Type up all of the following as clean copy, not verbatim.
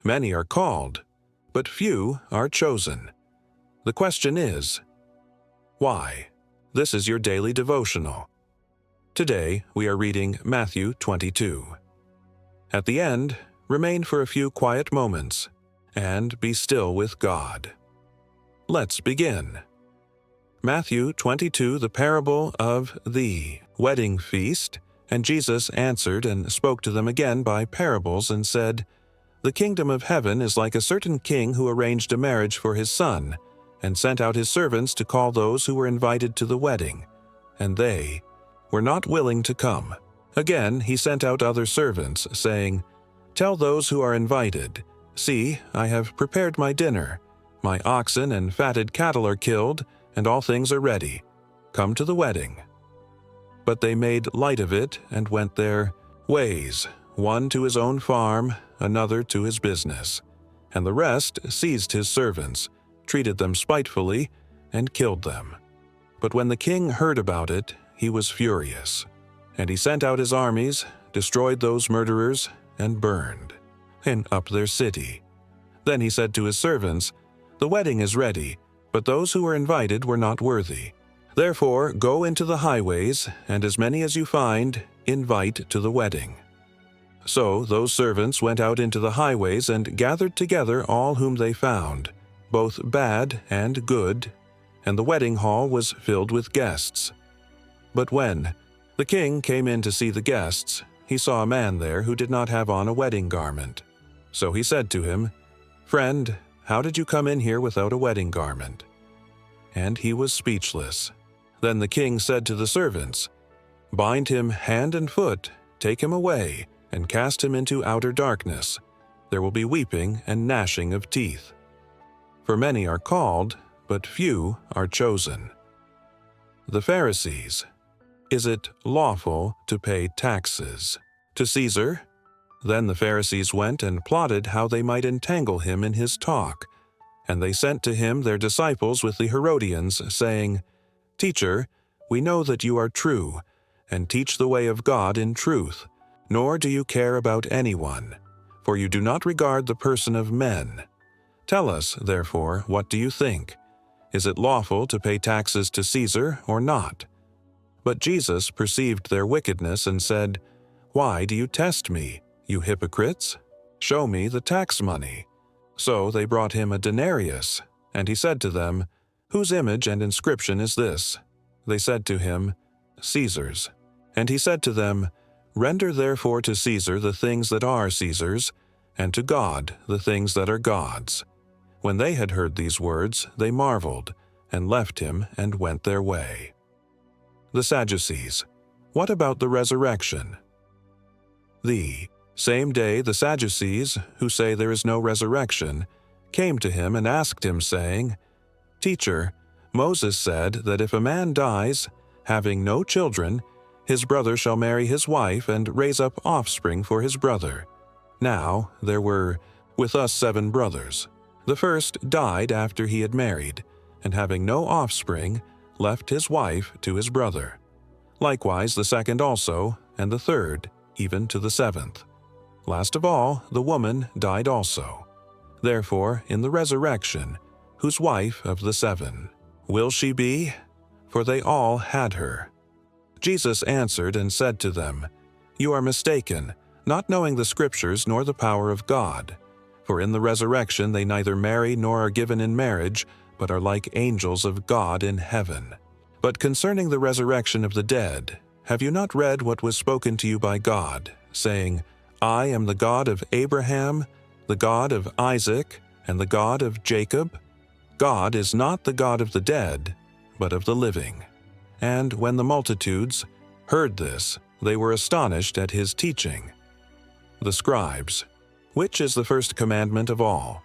Many are called, but few are chosen. The question is, why? This is your daily devotional. Today, we are reading Matthew 22. At the end, remain for a few quiet moments and be still with God. Let's begin. Matthew 22, the parable of the wedding feast, and Jesus answered and spoke to them again by parables and said, "The kingdom of heaven is like a certain king who arranged a marriage for his son, and sent out his servants to call those who were invited to the wedding, and they were not willing to come. Again he sent out other servants, saying, 'Tell those who are invited, see, I have prepared my dinner. My oxen and fatted cattle are killed, and all things are ready. Come to the wedding.' But they made light of it and went their ways, one to his own farm, another to his business. And the rest seized his servants, treated them spitefully, and killed them. But when the king heard about it, he was furious. And he sent out his armies, destroyed those murderers, and burned up their city. Then he said to his servants, 'The wedding is ready, but those who were invited were not worthy. Therefore go into the highways, and as many as you find, invite to the wedding.' So those servants went out into the highways and gathered together all whom they found, both bad and good, and the wedding hall was filled with guests. But when the king came in to see the guests, he saw a man there who did not have on a wedding garment. So he said to him, 'Friend, how did you come in here without a wedding garment?' And he was speechless. Then the king said to the servants, 'Bind him hand and foot, take him away, and cast him into outer darkness. There will be weeping and gnashing of teeth. For many are called, but few are chosen.'" The Pharisees. Is it lawful to pay taxes to Caesar? Then the Pharisees went and plotted how they might entangle him in his talk. And they sent to him their disciples with the Herodians, saying, "Teacher, we know that you are true, and teach the way of God in truth, nor do you care about anyone, for you do not regard the person of men. Tell us, therefore, what do you think? Is it lawful to pay taxes to Caesar or not?" But Jesus perceived their wickedness and said, "Why do you test me, you hypocrites? Show me the tax money." So they brought him a denarius, and he said to them, "Whose image and inscription is this?" They said to him, "Caesar's." And he said to them, "Render therefore to Caesar the things that are Caesar's, and to God the things that are God's." When they had heard these words, they marveled, and left him and went their way. The Sadducees. What about the resurrection? The same day the Sadducees, who say there is no resurrection, came to him and asked him, saying, "Teacher, Moses said that if a man dies, having no children, his brother shall marry his wife and raise up offspring for his brother. Now there were with us 7 brothers. The first died after he had married, and having no offspring, left his wife to his brother. Likewise the second also, and the third, even to the 7th. Last of all, the woman died also. Therefore, in the resurrection, whose wife of the 7 will she be? For they all had her." Jesus answered and said to them, "You are mistaken, not knowing the Scriptures nor the power of God. For in the resurrection they neither marry nor are given in marriage, but are like angels of God in heaven. But concerning the resurrection of the dead, have you not read what was spoken to you by God, saying, 'I am the God of Abraham, the God of Isaac, and the God of Jacob'? God is not the God of the dead, but of the living." And when the multitudes heard this, they were astonished at his teaching. The scribes. Which is the first commandment of all?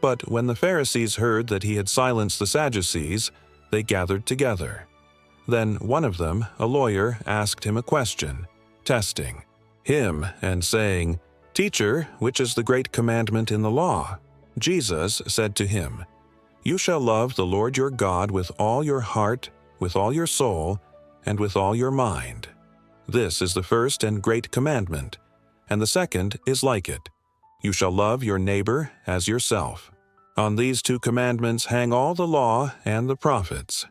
But when the Pharisees heard that he had silenced the Sadducees, they gathered together. Then one of them, a lawyer, asked him a question, testing him and saying, "Teacher, which is the great commandment in the law?" Jesus said to him, "You shall love the Lord your God with all your heart, with all your soul, and with all your mind. This is the first and great commandment, and the second is like it. You shall love your neighbor as yourself. On these 2 commandments hang all the law and the prophets.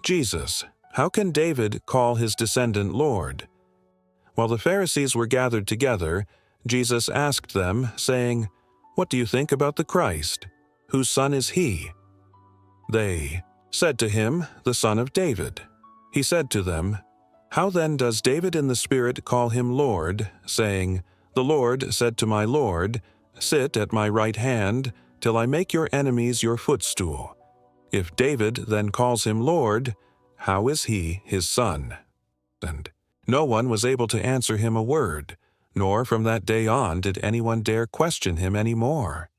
Jesus, how can David call his descendant Lord? While the Pharisees were gathered together, Jesus asked them, saying, "What do you think about the Christ? Whose son is he?" They said to him, "The son of David." He said to them, "How then does David in the Spirit call him Lord, saying, 'The Lord said to my Lord, Sit at my right hand, till I make your enemies your footstool'? If David then calls him Lord, how is he his son?" And no one was able to answer him a word, nor from that day on did anyone dare question him any more.